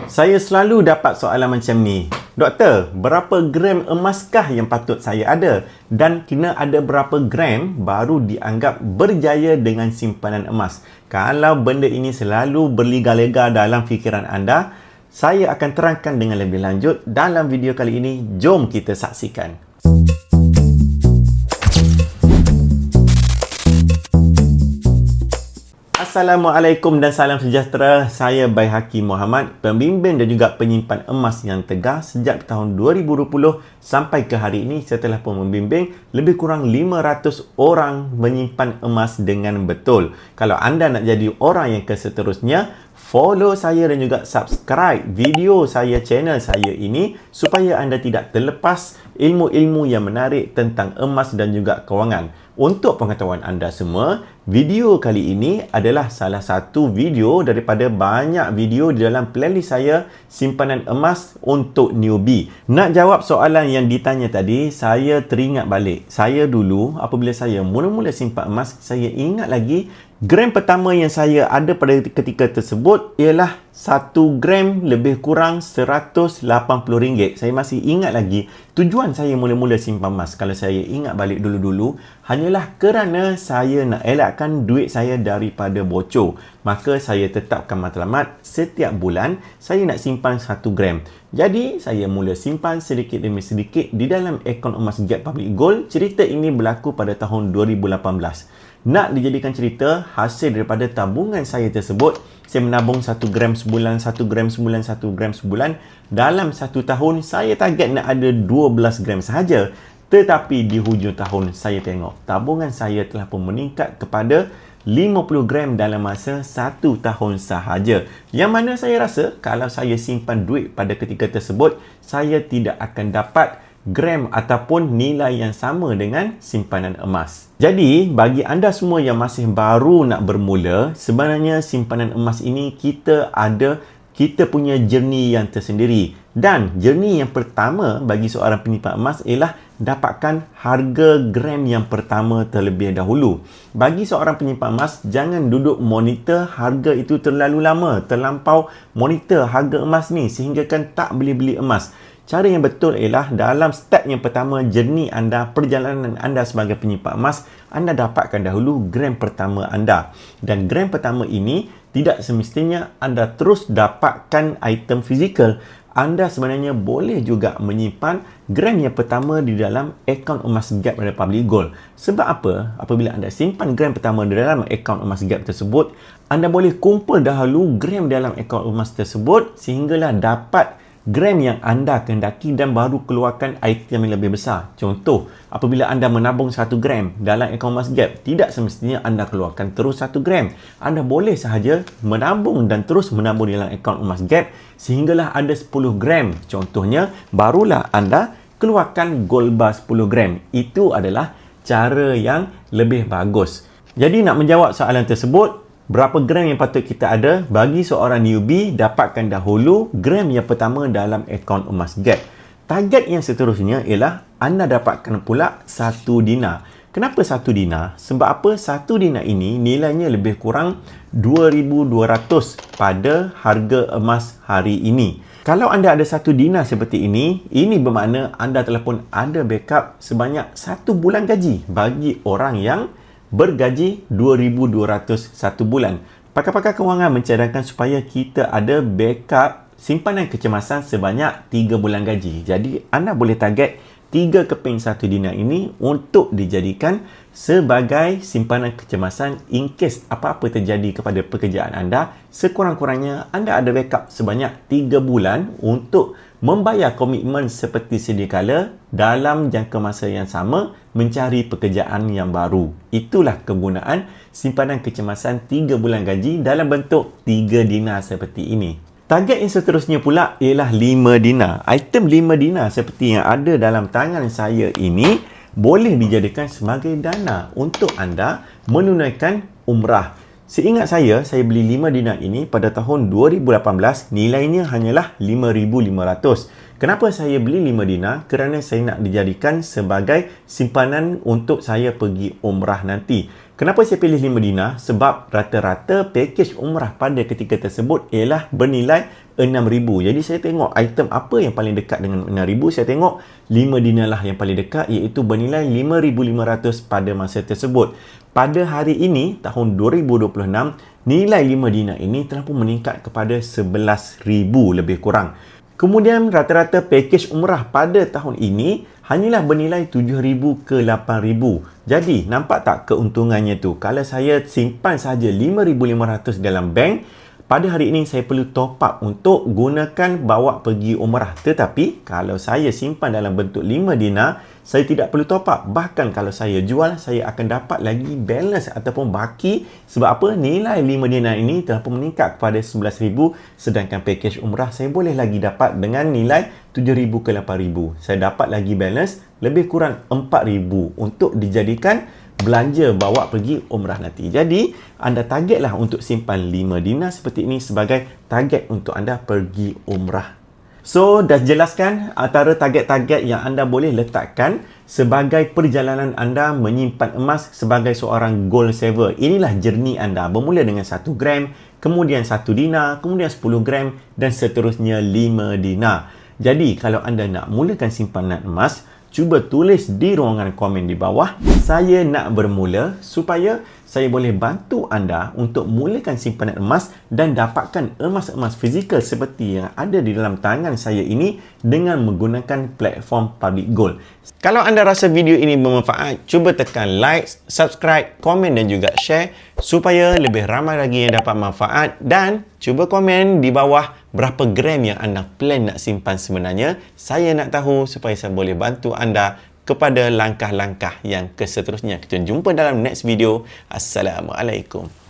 Saya selalu dapat soalan macam ni. Doktor, berapa gram emaskah yang patut saya ada? Dan kena ada berapa gram baru dianggap berjaya dengan simpanan emas? Kalau benda ini selalu berliga-liga dalam fikiran anda, saya akan terangkan dengan lebih lanjut dalam video kali ini. Jom kita saksikan. Assalamualaikum dan salam sejahtera. Saya Baihaqi Muhammad, pembimbing dan juga penyimpan emas yang tegar sejak tahun 2020 sampai ke hari ini. Saya telah pun membimbing lebih kurang 500 orang menyimpan emas dengan betul. Kalau anda nak jadi orang yang seterusnya, follow saya dan juga subscribe video saya, channel saya ini, supaya anda tidak terlepas ilmu-ilmu yang menarik tentang emas dan juga kewangan. Untuk pengetahuan anda semua, video kali ini adalah salah satu video daripada banyak video di dalam playlist saya, simpanan emas untuk newbie. Nak jawab soalan yang ditanya tadi, saya teringat balik. Saya dulu, apabila saya mula-mula simpan emas, saya ingat lagi gram pertama yang saya ada pada ketika tersebut ialah 1 gram lebih kurang RM180. Saya masih ingat lagi tujuan saya mula-mula simpan emas. Kalau saya ingat balik dulu-dulu, hanyalah kerana saya nak elakkan duit saya daripada bocor. Maka saya tetapkan matlamat setiap bulan saya nak simpan 1 gram. Jadi saya mula simpan sedikit demi sedikit di dalam akaun emas Gap Public Gold. Cerita ini berlaku pada tahun 2018. Nak dijadikan cerita, hasil daripada tabungan saya tersebut, saya menabung 1 gram sebulan, 1 gram sebulan, 1 gram sebulan. Dalam 1 tahun, saya target nak ada 12 gram sahaja. Tetapi di hujung tahun, saya tengok tabungan saya telah pun meningkat kepada 50 gram dalam masa 1 tahun sahaja. Yang mana saya rasa, kalau saya simpan duit pada ketika tersebut, saya tidak akan dapat gram ataupun nilai yang sama dengan simpanan emas. Jadi, bagi anda semua yang masih baru nak bermula, sebenarnya simpanan emas ini kita punya journey yang tersendiri. Dan journey yang pertama bagi seorang penyimpan emas ialah dapatkan harga gram yang pertama terlebih dahulu. Bagi seorang penyimpan emas, jangan duduk monitor harga itu terlalu lama, terlampau monitor harga emas ni sehingga kan tak beli emas. Cara yang betul ialah dalam step yang pertama, journey anda, perjalanan anda sebagai penyimpan emas, anda dapatkan dahulu gram pertama anda. Dan gram pertama ini tidak semestinya anda terus dapatkan item fizikal. Anda sebenarnya boleh juga menyimpan gram yang pertama di dalam akaun emas Gap Public Gold. Sebab apa? Apabila anda simpan gram pertama di dalam akaun emas Gap tersebut, anda boleh kumpul dahulu gram dalam akaun emas tersebut sehinggalah dapat gram yang anda kehendaki dan baru keluarkan item yang lebih besar. Contoh, apabila anda menabung 1 gram dalam akaun emas Gap, tidak semestinya anda keluarkan terus 1 gram. Anda boleh sahaja menabung dan terus menabung dalam akaun emas Gap sehinggalah ada 10 gram. Contohnya, barulah anda keluarkan gold bar 10 gram. Itu adalah cara yang lebih bagus. Jadi nak menjawab soalan tersebut, berapa gram yang patut kita ada? Bagi seorang newbie, dapatkan dahulu gram yang pertama dalam akaun emas Gap. Target yang seterusnya ialah anda dapatkan pula 1 dinar. Kenapa 1 dinar? Sebab apa? 1 dinar ini nilainya lebih kurang 2,200 pada harga emas hari ini. Kalau anda ada 1 dinar seperti ini bermakna anda telah pun ada backup sebanyak 1 bulan gaji bagi orang yang bergaji 2,200 satu bulan. Pakar-pakar kewangan mencadangkan supaya kita ada backup simpanan kecemasan sebanyak 3 bulan gaji. Jadi, anda boleh target 3 keping 1 dinar ini untuk dijadikan sebagai simpanan kecemasan in case apa-apa terjadi kepada pekerjaan anda. Sekurang-kurangnya, anda ada backup sebanyak 3 bulan untuk membayar komitmen seperti sedia kala dalam jangka masa yang sama mencari pekerjaan yang baru. Itulah kegunaan simpanan kecemasan 3 bulan gaji dalam bentuk 3 dinar seperti ini. Target yang seterusnya pula ialah 5 dinar. Item 5 dinar seperti yang ada dalam tangan saya ini boleh dijadikan sebagai dana untuk anda menunaikan umrah. Seingat saya beli 5 dinar ini pada tahun 2018, nilainya hanyalah 5,500. Kenapa saya beli 5 dinar? Kerana saya nak dijadikan sebagai simpanan untuk saya pergi umrah nanti. Kenapa saya pilih 5 dinar? Sebab rata-rata pakej umrah pada ketika tersebut ialah bernilai 6,000. Jadi saya tengok item apa yang paling dekat dengan 6,000. Saya tengok 5 dinar lah yang paling dekat, iaitu bernilai 5,500 pada masa tersebut. Pada hari ini, tahun 2026, nilai 5 dinar ini telah pun meningkat kepada 11,000 lebih kurang. Kemudian rata-rata pakej umrah pada tahun ini hanyalah bernilai 7,000 ke 8,000. Jadi nampak tak keuntungannya tu? Kalau saya simpan saja 5,500 dalam bank, pada hari ini saya perlu top up untuk gunakan bawa pergi umrah. Tetapi kalau saya simpan dalam bentuk 5 dinar, saya tidak perlu top up. Bahkan kalau saya jual, saya akan dapat lagi balance ataupun baki. Sebab apa? Nilai 5 dinar ini telah pun meningkat kepada 11,000. Sedangkan pakej umrah saya boleh lagi dapat dengan nilai 7,000 ke 8,000. Saya dapat lagi balance lebih kurang 4,000 untuk dijadikan belanja bawa pergi umrah nanti. Jadi, anda targetlah untuk simpan 5 dinar seperti ini sebagai target untuk anda pergi umrah. So, dah jelaskan antara target-target yang anda boleh letakkan sebagai perjalanan anda menyimpan emas sebagai seorang gold saver. Inilah journey anda. Bermula dengan 1 gram, kemudian 1 dinar, kemudian 10 gram dan seterusnya 5 dinar. Jadi, kalau anda nak mulakan simpanan emas, cuba tulis di ruangan komen di bawah, saya nak bermula, supaya saya boleh bantu anda untuk mulakan simpanan emas dan dapatkan emas-emas fizikal seperti yang ada di dalam tangan saya ini dengan menggunakan platform Public Gold. Kalau anda rasa video ini bermanfaat, cuba tekan like, subscribe, komen dan juga share supaya lebih ramai lagi yang dapat manfaat, dan cuba komen di bawah berapa gram yang anda plan nak simpan sebenarnya. Saya nak tahu supaya saya boleh bantu anda kepada langkah-langkah yang seterusnya. Kita jumpa dalam next video. Assalamualaikum.